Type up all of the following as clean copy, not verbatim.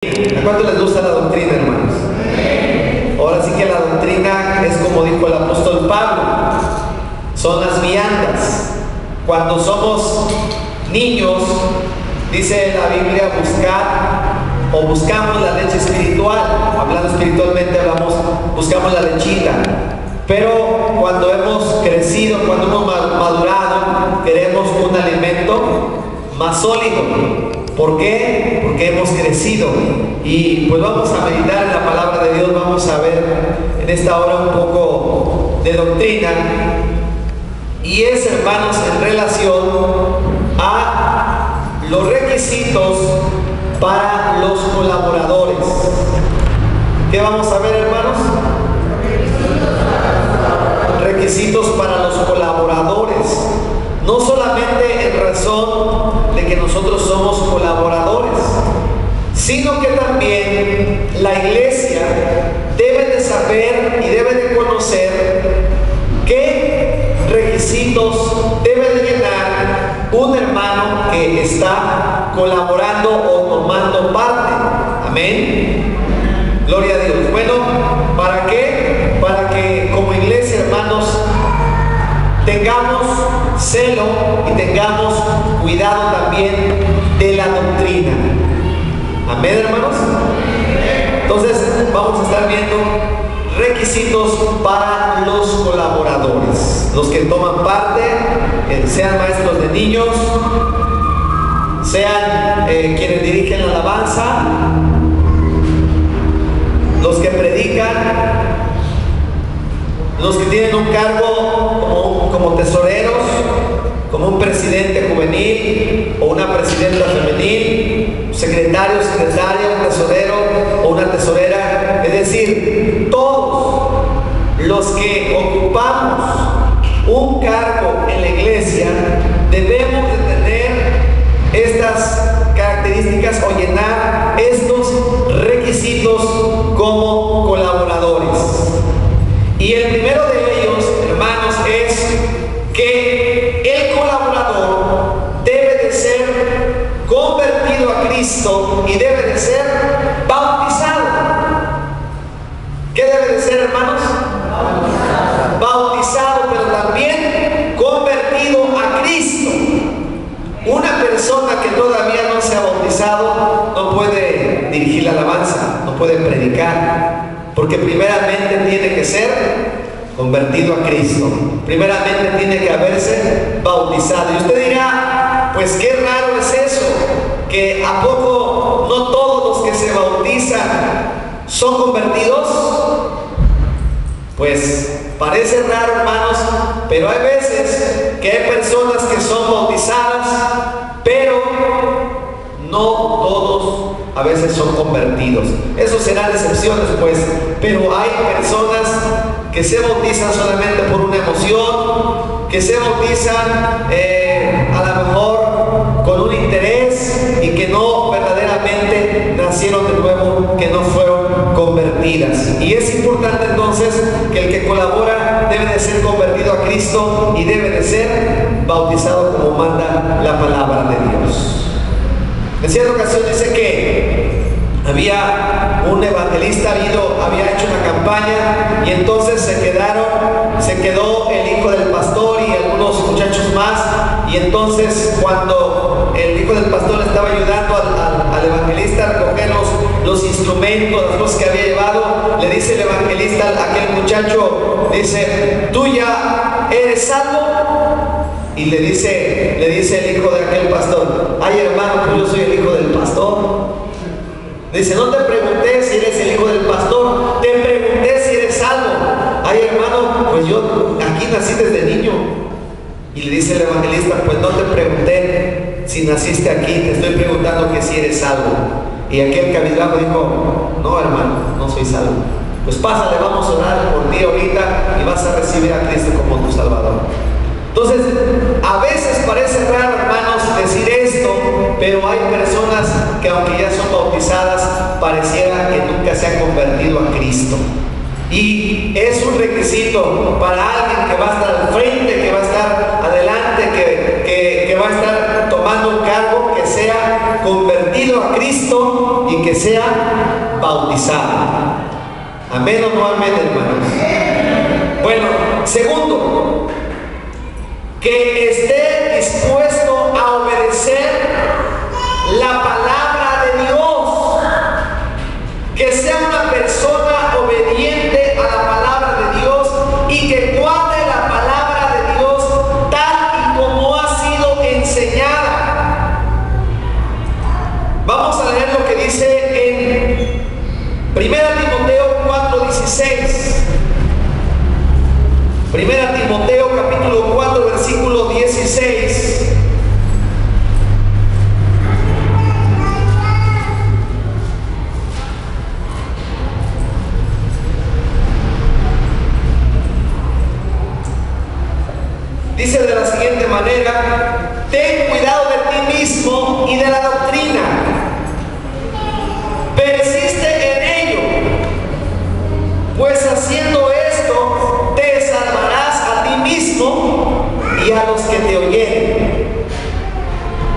¿A cuánto les gusta la doctrina, hermanos? Ahora sí que la doctrina es como dijo el apóstol Pablo, son las viandas. Cuando somos niños, dice la Biblia, buscamos la leche espiritual. Hablando espiritualmente, buscamos la lechita. Pero cuando hemos crecido, cuando hemos madurado, queremos un alimento más sólido. ¿Por qué? Porque hemos crecido. Y pues vamos a meditar en la palabra de Dios. Vamos a ver en esta hora un poco de doctrina. Y es, hermanos, en relación a los requisitos para los colaboradores. ¿Qué vamos a ver, hermanos? Requisitos para los colaboradores. No solamente en razón de que nosotros somos colaboradores, sino que también la iglesia debe de saber y debe de conocer qué requisitos debe de llenar un hermano que está colaborando o tomando parte. Amén. Gloria a Dios. Bueno, ¿para qué? Para que como iglesia, hermanos, tengamos celo y tengamos cuidado también de la doctrina. Amén, hermanos. Entonces vamos a estar viendo requisitos para los colaboradores, los que toman parte, sean maestros de niños, sean quienes dirigen la alabanza, los que predican, los que tienen un cargo como tesoreros, como un presidente juvenil o una presidenta femenil, secretaria, un tesorero o una tesorera, es decir, todos los que ocupamos un cargo en la iglesia debemos de tener estas características o llenar estos requisitos como colaboradores. Y el primero de ellos, hermanos, es que el colaborador debe de ser convertido a Cristo y debe de ser bautizado. ¿Qué debe de ser, hermanos? Bautizado, pero también convertido a Cristo. Una persona que todavía no se ha bautizado no puede dirigir la alabanza, no puede predicar. Porque primeramente tiene que ser convertido a Cristo. Primeramente tiene que haberse bautizado. Y usted dirá, pues qué raro es eso, que ¿a poco no todos los que se bautizan son convertidos? Pues parece raro, hermanos, pero hay veces que hay personas que son bautizadas, pero no todos a veces son convertidos. Eso serán excepciones, pues, pero hay personas que se bautizan solamente por una emoción, que se bautizan a lo mejor con un interés y que no verdaderamente nacieron de nuevo, que no fueron convertidas. Y es importante entonces que el que colabora debe de ser convertido a Cristo y debe de ser bautizado como manda la palabra de Dios. En cierta ocasión dice que había un evangelista, había hecho una campaña y entonces se quedó el hijo del pastor y algunos muchachos más, y entonces cuando el hijo del pastor estaba ayudando al evangelista a recoger los instrumentos, las cosas que había llevado, le dice el evangelista a aquel muchacho, dice, ¿tú ya eres salvo? Y le dice el hijo de aquel pastor, ay hermano, pues yo soy el hijo del pastor. Dice, no te pregunté si eres el hijo del pastor, te pregunté si eres salvo. Ay hermano, pues yo aquí nací desde niño. Y le dice el evangelista, pues no te pregunté si naciste aquí, te estoy preguntando que si eres salvo. Y aquel cabizbajo dijo, no hermano, no soy salvo. Pues pásale, vamos a orar por ti ahorita y vas a recibir a Cristo como tu Salvador. Entonces, a veces parece raro, hermanos, decir esto, pero hay personas que aunque ya son bautizadas, pareciera que nunca se han convertido a Cristo. Y es un requisito para alguien que va a estar al frente, que va a estar adelante, que va a estar tomando un cargo, que sea convertido a Cristo y que sea bautizado. ¿Amén o no amén, hermanos? Bueno, segundo, que esté dispuesto a obedecer la palabra de Dios, que sea una persona obediente a la palabra de Dios y que guarde la palabra de Dios tal y como ha sido enseñada. Vamos a leer lo que dice en 1 Timoteo 4:16. 1 Timoteo capítulo 4 versículo 16. Dice de la siguiente manera: ten cuidado de ti mismo y de la doctrina, persiste en ello, pues haciendo esto te salvarás a ti mismo y a los que te oyeren.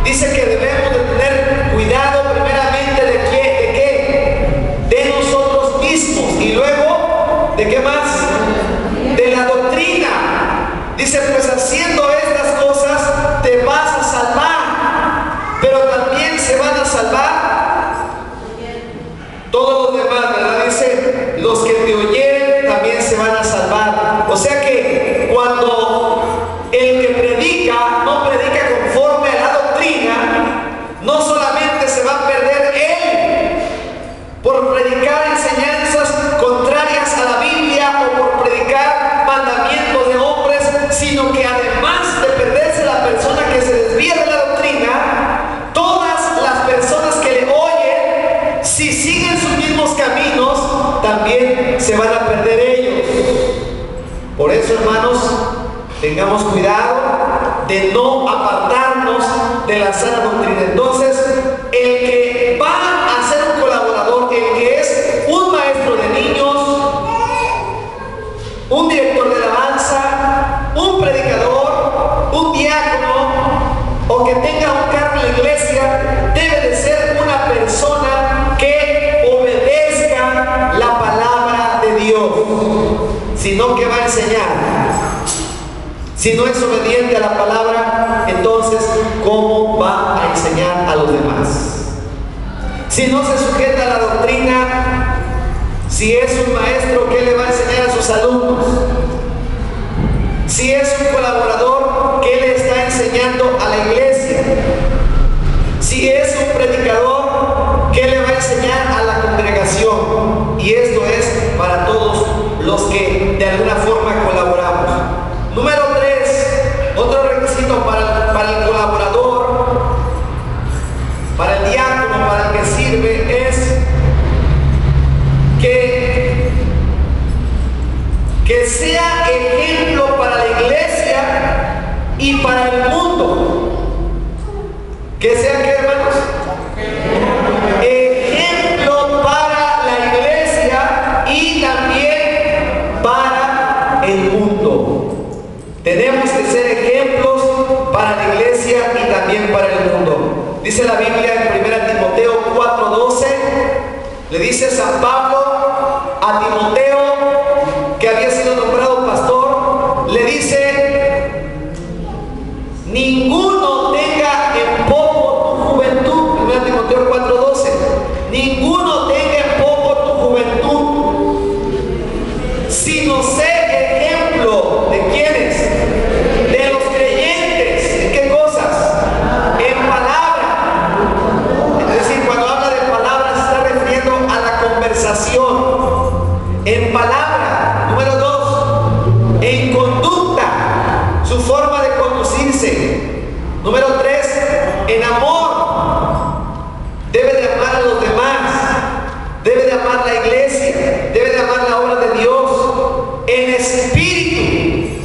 Dice que debemos de tener cuidado primeramente de qué, de nosotros mismos, y luego ¿de qué más? De la doctrina. Dice, pues haciendo estas cosas te vas a salvar, pero también se van a salvar todos los demás, ¿verdad? Dice, los que te oyeren también se van a salvar. O sea que cuando el que predica no predica conforme a la doctrina, no solamente se va a perder él por predicar enseñanzas contrarias a la Biblia o por predicar mandamientos de hombres, sino que además de perderse la persona que se desvía de la doctrina, todas las personas que le oyen, si siguen sus mismos caminos, también se van a perder ellos. Por eso, hermanos, tengamos cuidado de no apartarnos de la sana doctrina. Entonces, el que va a ser un colaborador, el que es un maestro de niños, un director de alabanza, un predicador, un diácono, o que tenga un cargo en la iglesia, debe de ser una persona que obedezca la palabra de Dios. Si no, ¿qué va a enseñar? Si no es obediente a la palabra, entonces ¿cómo va a enseñar a los demás? Si no se sujeta a la doctrina, si es un maestro, ¿qué le va a enseñar a sus alumnos? Si es un colaborador, ¿qué le está enseñando a la iglesia? Si es un predicador, ¿qué le va a enseñar a la congregación? Y esto es para todos los que de alguna forma colaboramos. Número 3, otro requisito para el colaborador, para el diácono, para el que sirve, es que sea ejemplo para la iglesia y para el mundo. Que sea, ¿qué, hermanos? Ejemplo para la iglesia y también para el mundo. Tenemos que ser ejemplos para la iglesia y también para el mundo. Dice la Biblia en 1 Timoteo 4:12, le dice San Pablo a Timoteo, que había sido nombrado pastor, le dice: ninguno tenga en poco tu juventud. 1 Timoteo 4:12, ninguno tenga en poco tu juventud, sino sé ejemplo de quiénes, de los creyentes. ¿En qué cosas? En palabra. Es decir, cuando habla de palabra se está refiriendo a la conversación. En palabra. Número 2, en conducta, su forma de conducirse. Número 3, en amor. Debe de amar a los demás, debe de amar la iglesia, debe de amar la obra de Dios. En espíritu,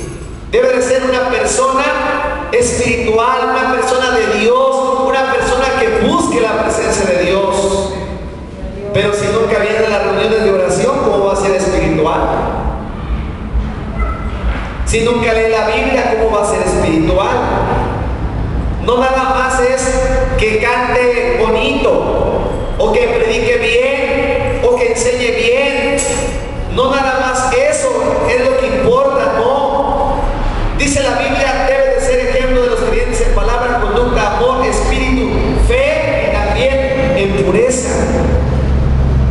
debe de ser una persona espiritual, una persona de Dios, una persona que busque la presencia de Dios. Pero si nunca viene a las reuniones de oración, ¿cómo va a ser espiritual? Si nunca lee la Biblia, ¿cómo va a ser espiritual? No nada más es que cante bonito, o que predique bien, o que enseñe bien. No nada más eso es lo que importa, no. Dice la Biblia, debe de ser ejemplo de los creyentes en palabra, conducta, amor, espíritu, fe y también en pureza.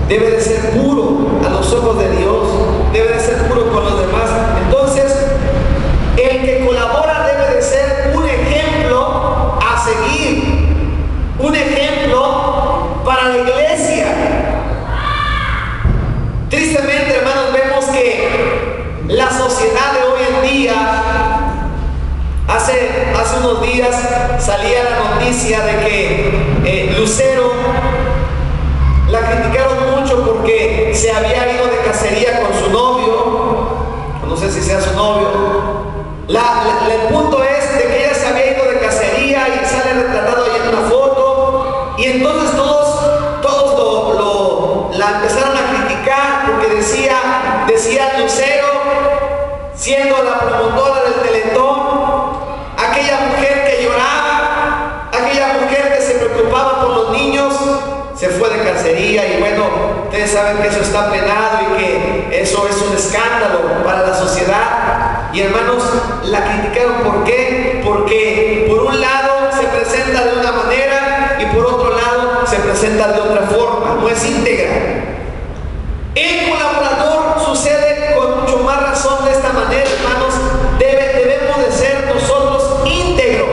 Debe de ser puro a los ojos de Dios, debe de ser puro con los demás. Entonces, el que colabora debe de ser un ejemplo a seguir, un ejemplo para la iglesia. Tristemente, hermanos, vemos que la sociedad de hoy en día, hace unos días salía la noticia de que Lucero la criticaron mucho porque se había ido de cacería con su novio, no sé si sea su novio. El punto es de que ella se había ido de cacería y sale retratado ahí en una foto, y entonces todos la empezaron a criticar porque decía Lucero, siendo la promotora del Teletón, aquella mujer que lloraba, aquella mujer que se preocupaba por los niños, se fue de cacería. Y bueno, ustedes saben que eso está penado y que eso es un escándalo para la sociedad. Y hermanos, la criticaron. ¿Por qué? Porque por un lado se presenta de una manera y por otro lado se presenta de otra forma, no es íntegra. El colaborador sucede con mucho más razón de esta manera, hermanos. Debemos de ser nosotros íntegros,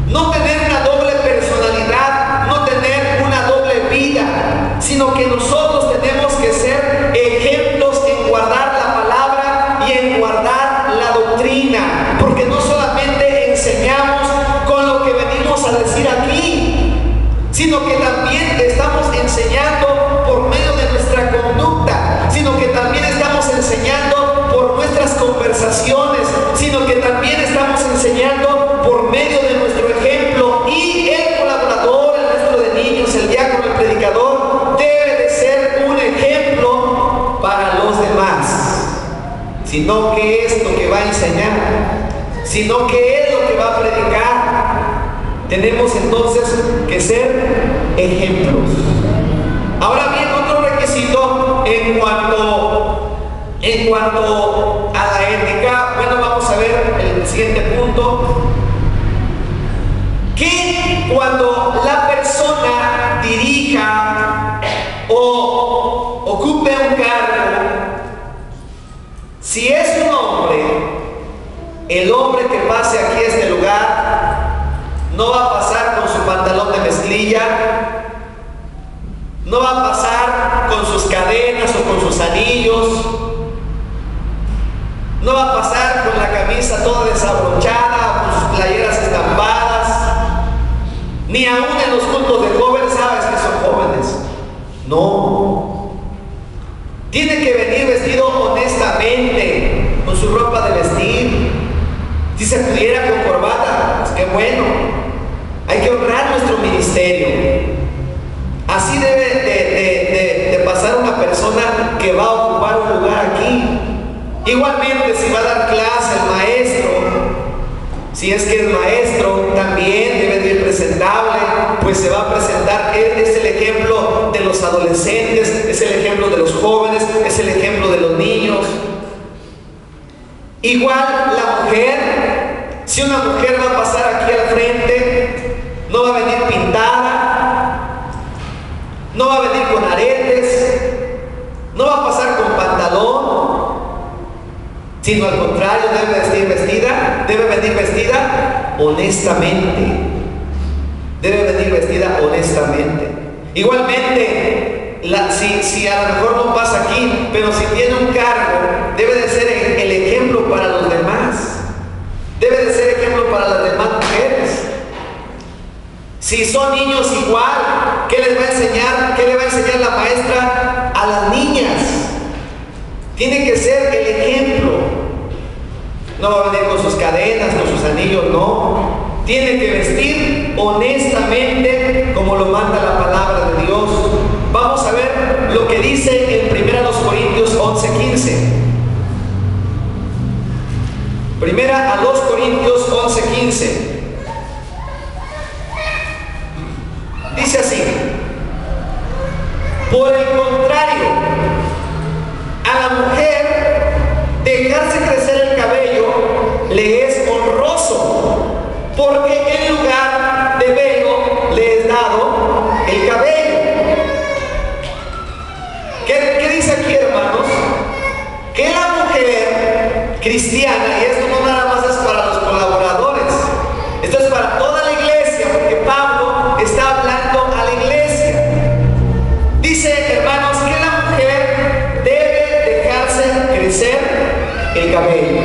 no tener una doble personalidad, no tener una doble vida, sino que nosotros tenemos que ser ejemplos en guardar la palabra y en guardar la doctrina, porque no solamente enseñamos con lo que venimos a decir aquí, sino que también estamos enseñando por medio de nuestra conducta, sino que también estamos enseñando por nuestras conversaciones, sino que también estamos enseñando por medio de nuestro ejemplo. Y el colaborador, el maestro de niños, el diácono, el predicador, debe de ser un ejemplo para los demás, sino que es lo que va a enseñar, sino que es lo que va a predicar. Tenemos entonces que ser ejemplos. Ahora bien, otro requisito en cuanto a la ética, bueno, vamos a ver el siguiente punto, que cuando la persona dirija o ocupe un cargo, si es un hombre, el hombre que pase aquí a este lugar no va a pasar con su pantalón de mezclilla, no va a pasar con sus cadenas o con sus anillos, no va a pasar con la camisa toda desabrochada, con sus playeras estampadas, ni aún en los cultos de jóvenes. Sabes que son jóvenes. No. Tiene que venir vestido honestamente, con su ropa de vestir. Si se pudiera con corbata, pues qué bueno. Hay que honrar nuestro ministerio. Así debe de pasar una persona que va a ocupar un lugar aquí. Igualmente, si va a dar clase el maestro, si es que es maestro, también debe de ir presentable, pues se va a presentar. Es el ejemplo de los adolescentes, es el ejemplo de los jóvenes, es el ejemplo de los niños. Igual la mujer, si una mujer va a pasar aquí al frente, no va a venir pintada, no va a venir con aretes, no va a pasar con pantalón, sino al contrario, debe venir vestida honestamente. Debe venir vestida honestamente. Igualmente, si a lo mejor no pasa aquí, pero si tiene un cargo, debe de ser el ejemplo para los demás. Debe de ser ejemplo para las demás mujeres. Si son niños, igual, ¿qué les va a enseñar? ¿Qué le va a enseñar la maestra a las niñas? Tiene que ser el ejemplo. No va a venir con sus cadenas, con sus anillos, no. Tiene que vestir honestamente como lo manda la palabra de Dios. Vamos a ver lo que dice en 1 Corintios 11:15. 1 Corintios 11:15. el contrario, a la mujer dejarse crecer el cabello le es honroso, porque en lugar de velo le es dado el cabello. ¿Qué dice aquí, hermanos? Que la mujer cristiana, y esto no nada más es para los colaboradores, esto es para toda la iglesia, porque Pablo está hablando a la iglesia. Dice, hermanos, que la mujer debe dejarse crecer el cabello.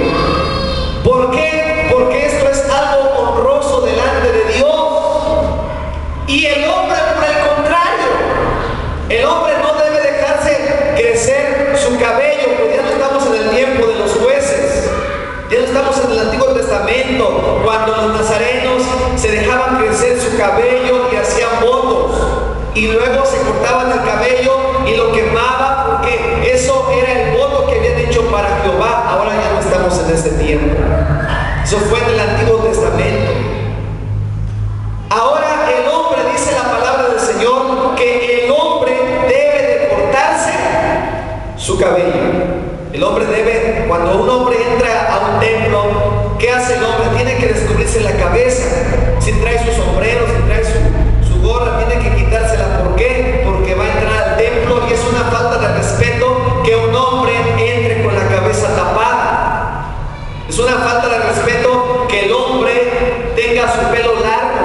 ¿Por qué? Porque esto es algo honroso delante de Dios. Y el hombre, por el contrario, el hombre no debe dejarse crecer su cabello, porque ya no estamos en el tiempo de los jueces, ya no estamos en el Antiguo Testamento, cuando los nazarenos se dejaban crecer su cabello y hacían votos, y luego se cortaban el cabello y lo quemaban, porque eso era el voto que habían hecho para Jehová. Ahora ya no estamos en ese tiempo. Eso fue en el Antiguo Testamento. Ahora el hombre, dice la palabra del Señor, que el hombre debe de cortarse su cabello. El hombre debe, cuando un hombre entra a un templo, ¿qué hace el hombre? Tiene que descubrirse la cabeza. Si trae su sombrero, si trae su gorra, tiene que quitársela. ¿Por qué? Porque va a entrar al templo y es una falta de respeto que un hombre entre con la cabeza tapada. Es una falta de respeto que el hombre tenga su pelo largo.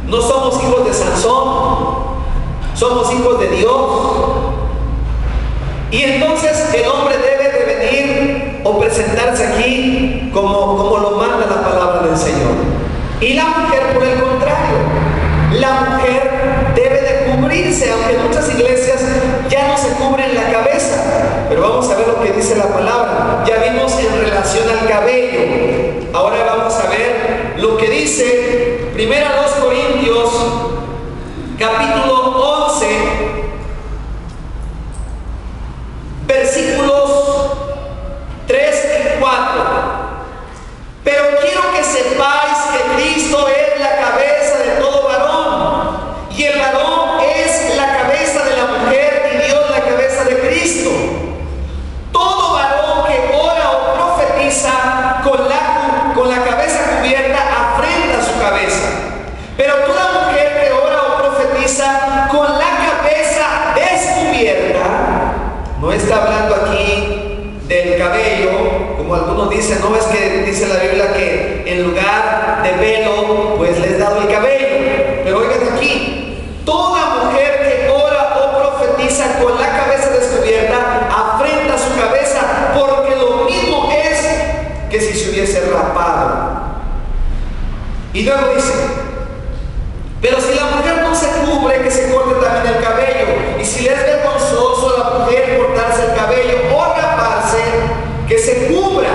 No somos hijos de Sansón, somos hijos de Dios. Y entonces el hombre debe de venir o presentarse aquí como lo manda la palabra del Señor. Y la mujer, por el contrario, la mujer debe de cubrirse, aunque en muchas iglesias ya no se cubren la cabeza. Pero vamos a ver lo que dice la palabra. Ya vimos en relación al cabello. Ahora vamos a ver lo que dice 1 Corintios capítulo 11, versículos 3 y 4. Pero quiero que sepáis que Cristo es la cabeza de todo varón, y el varón es la cabeza de la mujer, y Dios la cabeza de Cristo. Todo varón que ora o profetiza con la cabeza cubierta afrenta su cabeza. Pero toda mujer que ora o profetiza con la cabeza descubierta, no está hablando aquí del cabello, como algunos dicen, no es que dice la Biblia que en lugar de velo, pues les he dado el cabello. Pero oigan aquí, toda mujer que ora o profetiza con la cabeza descubierta afrenta su cabeza, porque lo mismo es que si se hubiese rapado. Y luego dice, pero si la mujer no se cubre, que se corte también el cabello. Y si le es vergonzoso a la mujer cortarse el cabello o raparse, que se cubra,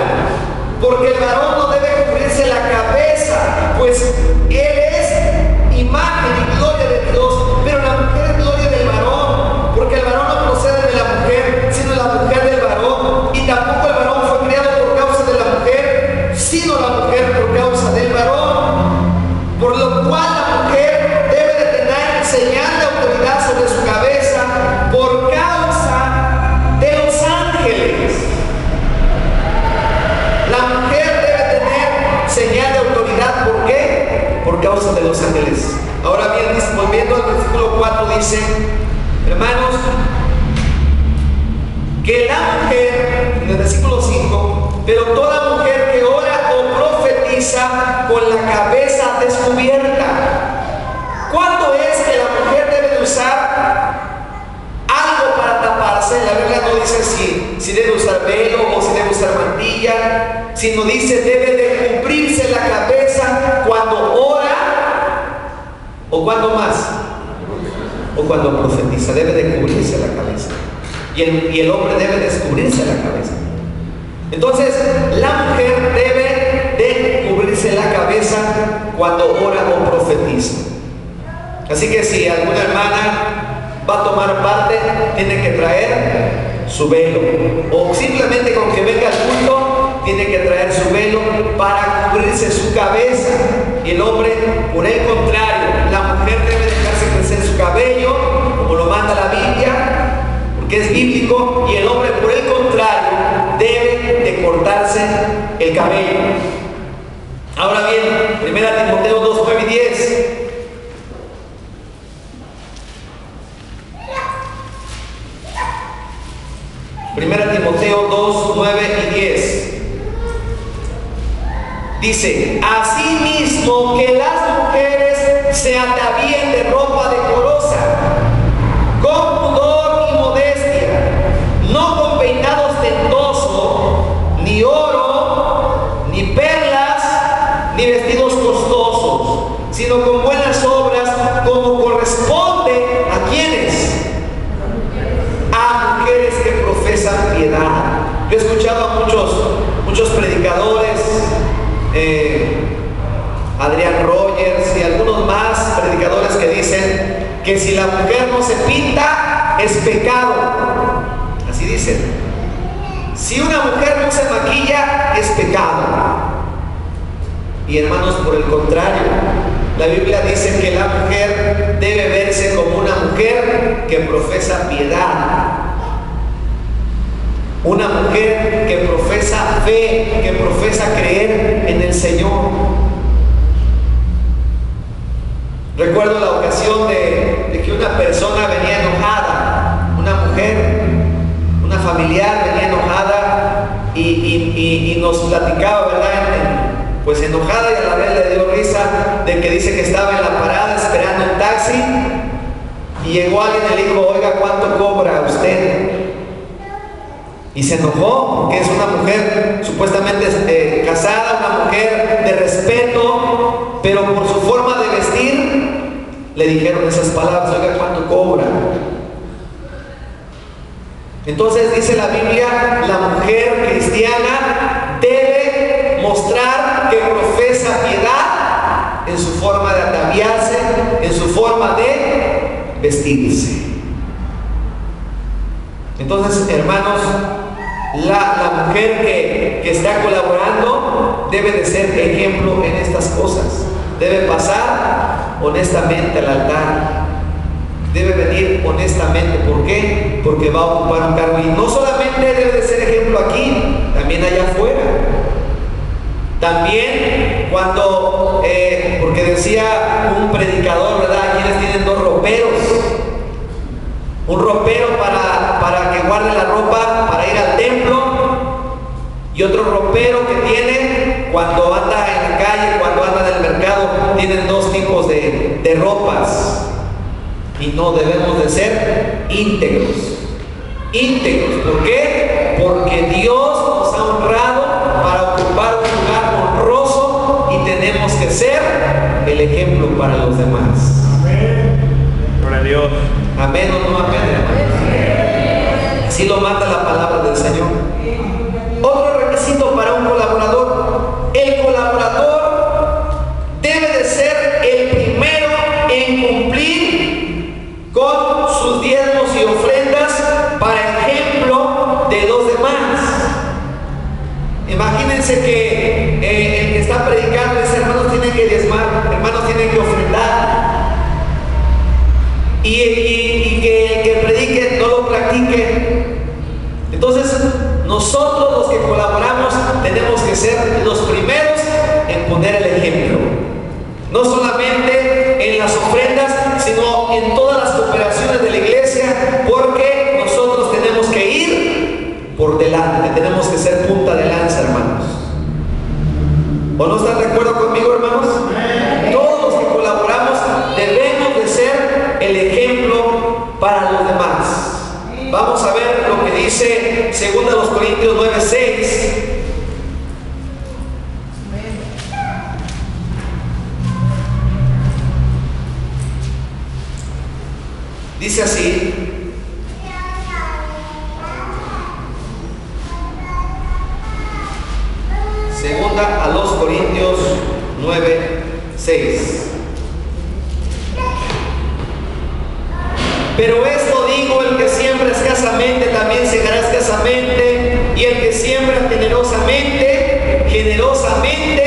porque el varón no debe cubrirse la cabeza, pues él es imagen y gloria de Dios, pero la mujer es gloria del varón, porque el varón no procede de la mujer, sino la mujer del varón, y tampoco el varón fue criado por causa de la mujer, sino la mujer por causa del varón. Por lo cual la mujer debe de tener señal de autoridad sobre su cabeza por causa de los ángeles. La mujer debe tener señal de autoridad, ¿por qué? Por causa de los ángeles. Ahora bien, volviendo al versículo 4, dice, hermanos, que la mujer, en el versículo 5, pero toda mujer que ora o profetiza con la cabeza descubierta. ¿Cuándo es que la mujer debe de usar algo para taparse? La Biblia no dice si debe usar velo o si debe usar mantilla, sino dice debe de cubrirse la cabeza cuando ora, o cuando más, o cuando profetiza, debe de cubrirse la cabeza. Y el hombre debe descubrirse la cabeza. Entonces, la mujer debe de cubrirse la cabeza cuando ora o profetiza. Así que si alguna hermana va a tomar parte, tiene que traer su velo. O simplemente con que venga al culto, tiene que traer su velo para cubrirse su cabeza. Y el hombre, por el contrario, la mujer debe dejarse 1 Timoteo 2, 9 y 10. Dice: asimismo que las mujeres se atavíen de ropa decorosa, con pudor y modestia, no con peinados ostentosos, ni oro, ni perlas, ni vestidos costosos, sino con buenas obras, como corresponde a quienes, a mujeres que profesan piedad. Yo he escuchado a muchos predicadores, Adrián Rogers y algunos más predicadores, que dicen que si la mujer no se pinta es pecado. Así dicen: si una mujer no se maquilla es pecado. Y hermanos, por el contrario, la Biblia dice que la mujer debe verse como una mujer que profesa piedad, una mujer que profesa fe, que profesa creer en el Señor. Recuerdo la ocasión de que una persona venía enojada, una mujer, una familiar venía enojada y nos platicaba, ¿verdad? Pues enojada, y a la vez le dio risa, de que dice que estaba en la parada esperando un taxi y llegó alguien y le dijo: oiga, ¿cuánto cobra usted? Y se enojó porque es una mujer supuestamente casada, una mujer de respeto, pero por su forma de vestir le dijeron esas palabras: oiga, ¿cuánto cobra? Entonces dice la Biblia: la mujer cristiana debe mostrar que profesa piedad en su forma de ataviarse, en su forma de vestirse. Entonces, hermanos, la mujer que está colaborando debe de ser ejemplo en estas cosas. Debe pasar honestamente al altar, debe venir honestamente. ¿Por qué? Porque va a ocupar un cargo. Y no solamente debe de ser ejemplo aquí, también allá afuera. También cuando, porque decía un predicador, ¿verdad?, quienes tienen dos roperos: un ropero para que guarde la ropa para ir al templo, y otro ropero que tiene cuando anda en la calle, cuando anda en el mercado. Tienen dos tipos de ropas, y no debemos de ser íntegros. ¿Por qué? Porque Dios nos ha honrado para ocupar un lugar honroso, y tenemos que ser el ejemplo para los demás. Amén. Gloria a Dios. Amén o no amén, hermano. Así lo manda la palabra del Señor. Otro requisito para un colaborador: el colaborador debe de ser el primero en cumplir con sus diezmos y ofrendas para ejemplo de los demás. Imagínense que el que está predicando dice: hermanos, tienen que diezmar, hermanos, tienen que ofrendar. Y que el que predique no lo practique. Entonces, nosotros los que colaboramos tenemos que ser los primeros en poner el ejemplo, no solamente en las ofrendas, sino en todas las cooperaciones de la iglesia, porque nosotros tenemos que ir por delante, tenemos que ser punta de lanza, hermanos. ¿O no están de acuerdo conmigo, hermanos? Todos los que colaboramos debemos de ser el ejemplo para los demás. Vamos a ver lo que dice 2 Corintios 9:6. Dice así: segunda a los Corintios 9:6. Pero esto digo: el que siembra escasamente también segará escasamente, y el que siembra generosamente, generosamente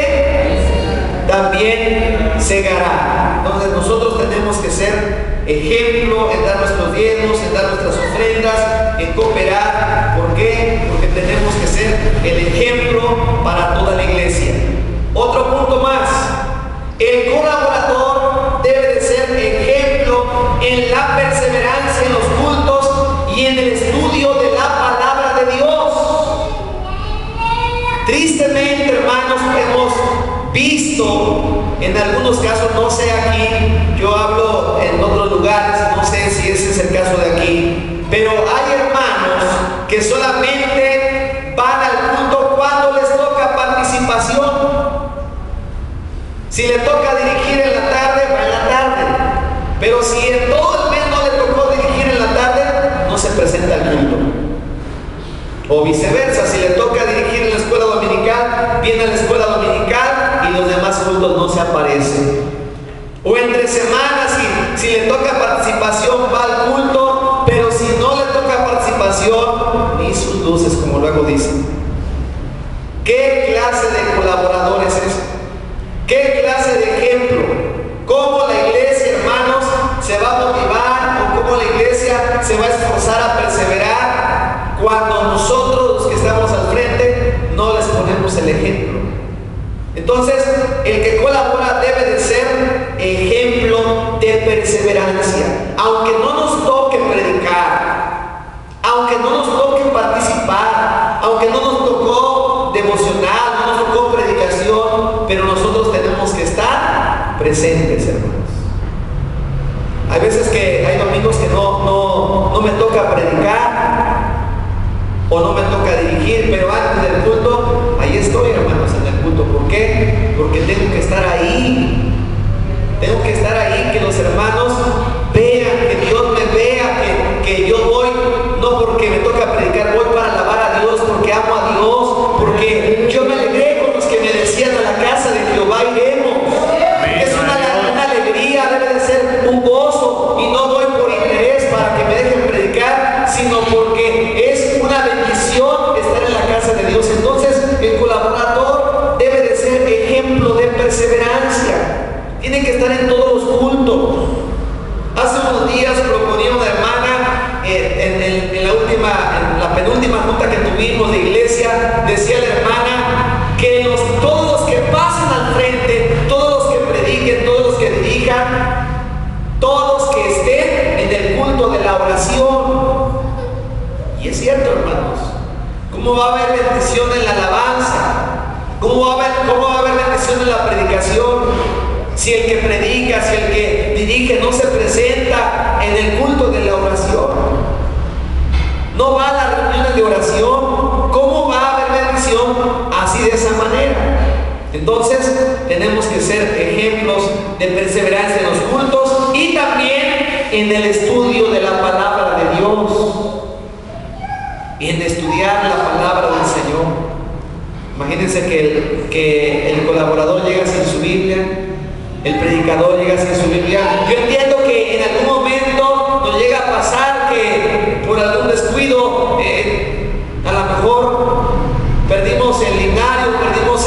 también segará. Entonces nosotros tenemos que ser ejemplo en dar nuestros diezmos, en dar nuestras ofrendas, en cooperar. ¿Por qué? Porque tenemos que ser el ejemplo para toda la iglesia. Otro punto más: el colaborador debe de ser ejemplo en la perseverancia en los cultos y en el estudio de la palabra de visto en algunos casos, no sé aquí, yo hablo en otros lugares, no sé si ese es el caso de aquí, pero hay hermanos que solamente van al culto cuando les toca participación. Si le toca dirigir en la tarde, va en la tarde. Pero si en todo el mes no le tocó dirigir en la tarde, no se presenta al culto. O viceversa, si le toca dirigir en la escuela dominical, viene a la escuela dominical y los demás cultos no se aparecen. O entre semanas, si le toca participación, va al culto, pero si no le toca participación, ni sus luces, como luego dicen. ¿Qué clase de colaboradores es? ¿Qué clase de ejemplo? ¿Cómo la iglesia, hermanos, se va a motivar o cómo la iglesia se va a esforzar a perseverar cuando nosotros, los que estamos al frente, no les ponemos el ejemplo? Entonces, el que colabora debe de ser ejemplo de perseverancia. Aunque no nos toque predicar, aunque no nos toque participar, aunque no nos tocó devocional, no nos tocó predicación, pero nosotros tenemos que estar presentes, hermanos. Hay veces que hay domingos que no me toca predicar o no me toca dirigir, pero antes del culto, ahí estoy, hermanos, en el culto. ¿Por qué? Porque tengo que estar ahí. Tengo que estar ahí, que los hermanos vean, que Dios me vea, que yo voy, no porque me toca predicar, voy para alabar a Dios, porque amo a Dios, porque yo me alegré con los que me decían a la casa de Jehová iremos. Es una alegría, debe de ser un gozo, y no voy por interés para que me dejen predicar, sino porque es una bendición estar en la casa de Dios. Entonces, el colaborador debe de ser ejemplo de perseverancia. Tiene que estar en todos los cultos. Hace unos días proponía una hermana en la penúltima junta que tuvimos de iglesia, decía la hermana que todos los que pasen al frente, todos los que prediquen, todos los que dirijan, todos que estén en el culto de la oración. Y es cierto, hermanos, ¿cómo va a haber bendición en la alabanza? ¿Cómo va a haber bendición en la predicación? Si el que predica, si el que dirige no se presenta en el culto de la oración, no va a las reuniones de oración, ¿cómo va a haber bendición así de esa manera? Entonces tenemos que ser ejemplos de perseverancia en los cultos y también en el estudio de la palabra de Dios, en estudiar la palabra del Señor. Imagínense que el colaborador llega sin su Biblia, el predicador llega sin su Biblia. Yo entiendo que en algún momento nos llega a pasar que por algún descuido a lo mejor perdimos el himnario, perdimos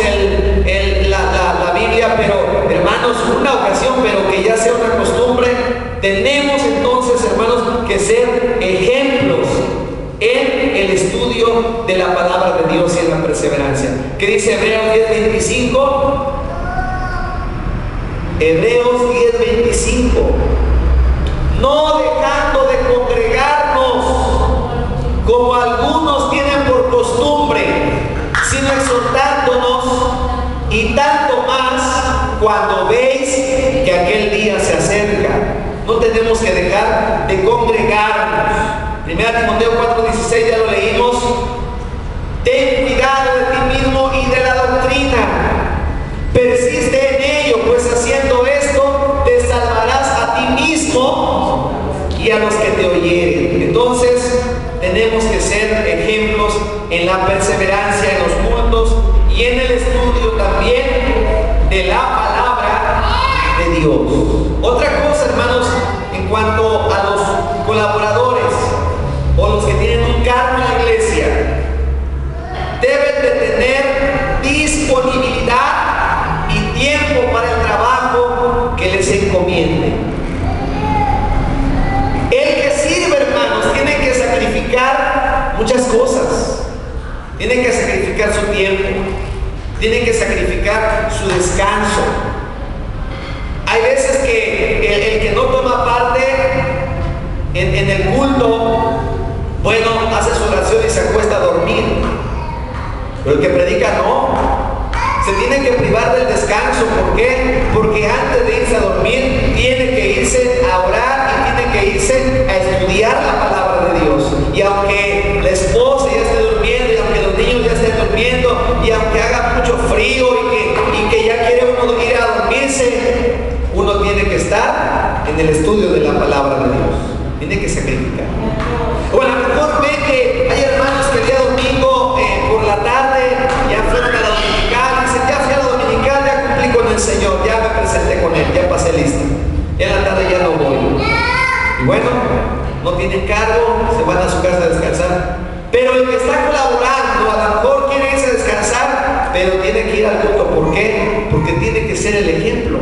la Biblia, pero hermanos, una ocasión, pero que ya sea una costumbre, tenemos entonces, hermanos, que ser ejemplos en el estudio de la palabra de Dios y en la perseverancia. ¿Qué dice Hebreos 10:25? Hebreos 10:25: no dejando de congregarnos como algunos tienen por costumbre, sino exhortándonos, y tanto más cuando veis que aquel día se acerca. No tenemos que dejar de congregarnos. 1 Timoteo 4:16, ya lo leímos. Ten cuidado de ti mismo y de la doctrina. Persiste en ello, pues haciendo esto te salvarás a ti mismo y a los que te oyeren. Entonces tenemos que ser ejemplos en la perseverancia en los cultos y en el estudio también de la palabra de Dios. Otra cosa, hermanos, en cuanto a los colaboradores o los que tienen un cargo en la iglesia, deben de tener disponibilidad y tiempo para el trabajo que les encomiende. El que sirve, hermanos, tiene que sacrificar muchas cosas. Tiene que sacrificar su tiempo, tiene que sacrificar su descanso. Hay veces que el que no toma parte en el culto, bueno, hace su oración y se acuesta a dormir. Pero el que predica no. se tiene que privar del descanso. ¿Por qué? Porque antes de irse a dormir, tiene que irse a orar y tiene que irse a estudiar la palabra de Dios. Y aunque la esposa ya esté durmiendo, y aunque los niños ya estén durmiendo, y aunque haga mucho frío y que ya quiere uno ir a dormirse, uno tiene que estar en el estudio de la palabra de Dios. Tiene que sacrificar. O a lo mejor ve que hay hermanos que el día domingo por la tarde ya fueron a la dominical, dicen, ya fui a la dominical, ya cumplí con el Señor, ya me presenté con Él, ya pasé lista. Ya en la tarde ya no voy. Y bueno, no tienen cargo, se van a su casa a descansar. Pero el que está colaborando, a lo mejor quiere irse a descansar, pero tiene que ir al culto. ¿Por qué? Porque tiene que ser el ejemplo.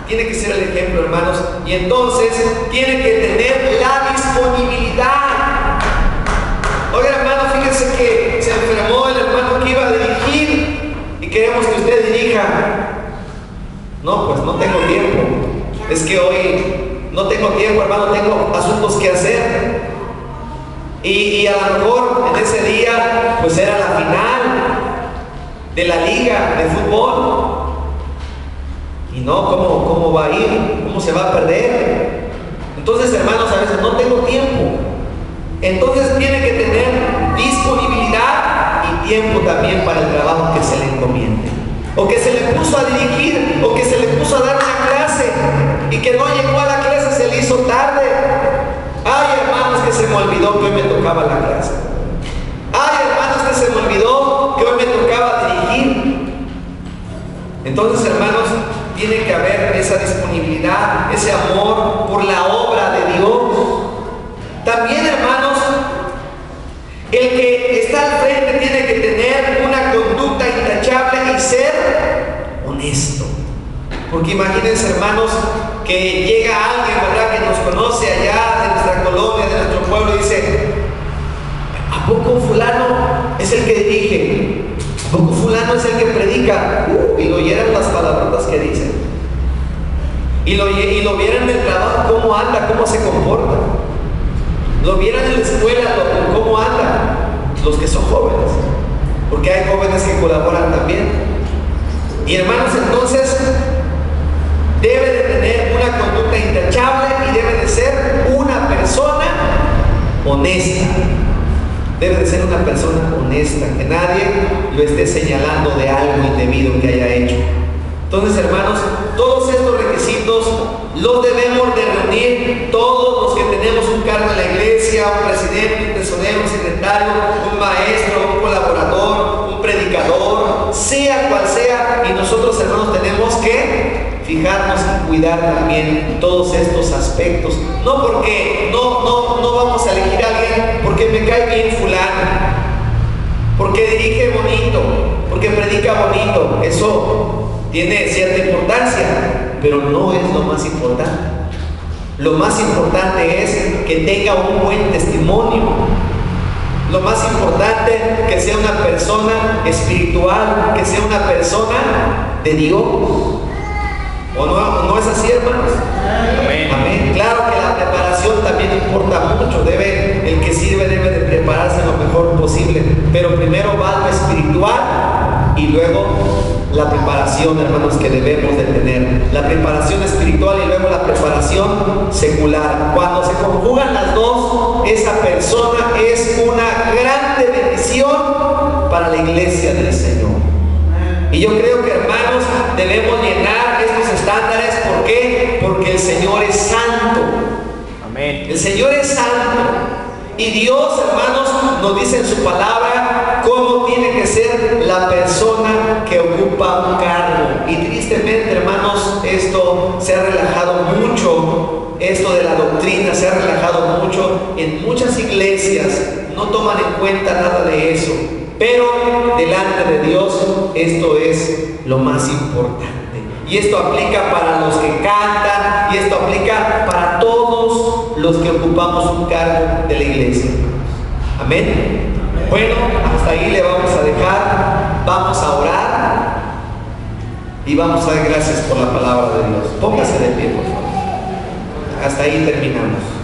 Tiene que ser el ejemplo, hermanos. Y entonces tiene que tener la disponibilidad. Oiga, hermano, fíjense que se enfermó el hermano que iba a dirigir y queremos que usted dirija. No, pues no tengo tiempo. Es que hoy no tengo tiempo, hermano, tengo asuntos que hacer. Y a lo mejor en ese día, pues era la final de la liga de fútbol. Y no, ¿cómo va a ir? ¿Cómo se va a perder? Entonces, hermanos, a veces no tengo tiempo. Entonces tiene que tener disponibilidad y tiempo también para el trabajo que se le encomiende. O que se le puso a dirigir, o que se le puso a dar una clase y que no llegó a la clase, se le hizo tarde. Ay, hermanos, que se me olvidó que hoy me tocaba la clase. Ay, hermanos, que se me olvidó que hoy me tocaba dirigir. Entonces, hermanos, tiene que haber esa disponibilidad, ese amor por la obra de Dios. También, hermanos, el que está al frente tiene que tener una conducta intachable y ser honesto. Porque imagínense, hermanos, que llega alguien, ¿verdad?, que nos conoce allá de nuestra colonia, de nuestro pueblo, y dice, ¿a poco fulano es el que dirige? ¿A poco fulano es el que predica? Y lo oyeran las palabrotas que dicen. Y lo vieran en el trabajo, cómo anda, cómo se comporta. Lo vieran en la escuela, cómo anda. Los que son jóvenes. Porque hay jóvenes que colaboran también. Y hermanos, entonces, debe de tener una conducta intachable y debe de ser una persona honesta. Debe de ser una persona honesta, que nadie lo esté señalando de algo indebido que haya hecho. Entonces, hermanos, todos estos requisitos los debemos de reunir todos los que tenemos un cargo en la iglesia, un presidente, un tesorero, un secretario, un maestro, un colaborador, un predicador, sea cual sea, y nosotros, hermanos, tenemos que fijarnos y cuidar también todos estos aspectos. No porque no vamos a elegir a alguien porque me cae bien fulano, porque dirige bonito, porque predica bonito. Eso tiene cierta importancia, pero no es lo más importante. Lo más importante es que tenga un buen testimonio. Lo más importante, que sea una persona espiritual, que sea una persona de Dios. ¿O no es así, hermanos? Amén. Amén. Claro que la preparación también importa mucho. El que sirve debe de prepararse lo mejor posible. Pero primero va lo espiritual y luego la preparación, hermanos, que debemos de tener. La preparación espiritual y luego la preparación secular. Cuando se conjugan las dos, esa persona es una grande bendición para la iglesia del Señor. Y yo creo que, hermanos, debemos llenar estos estándares. ¿Por qué? Porque el Señor es santo. Amén. El Señor es santo. Y Dios, hermanos, nos dice en su palabra cómo tiene que ser la persona que ocupa un cargo. Y tristemente, hermanos, esto se ha relajado mucho. Esto de la doctrina se ha relajado mucho. En muchas iglesias no toman en cuenta nada de eso. Pero delante de Dios esto es lo más importante. Y esto aplica para los que cantan, y esto aplica para todos los que ocupamos un cargo de la iglesia. Amén. Bueno, hasta ahí le vamos a dejar. Vamos a orar y vamos a dar gracias por la palabra de Dios. Póngase de pie, por favor. Hasta ahí terminamos.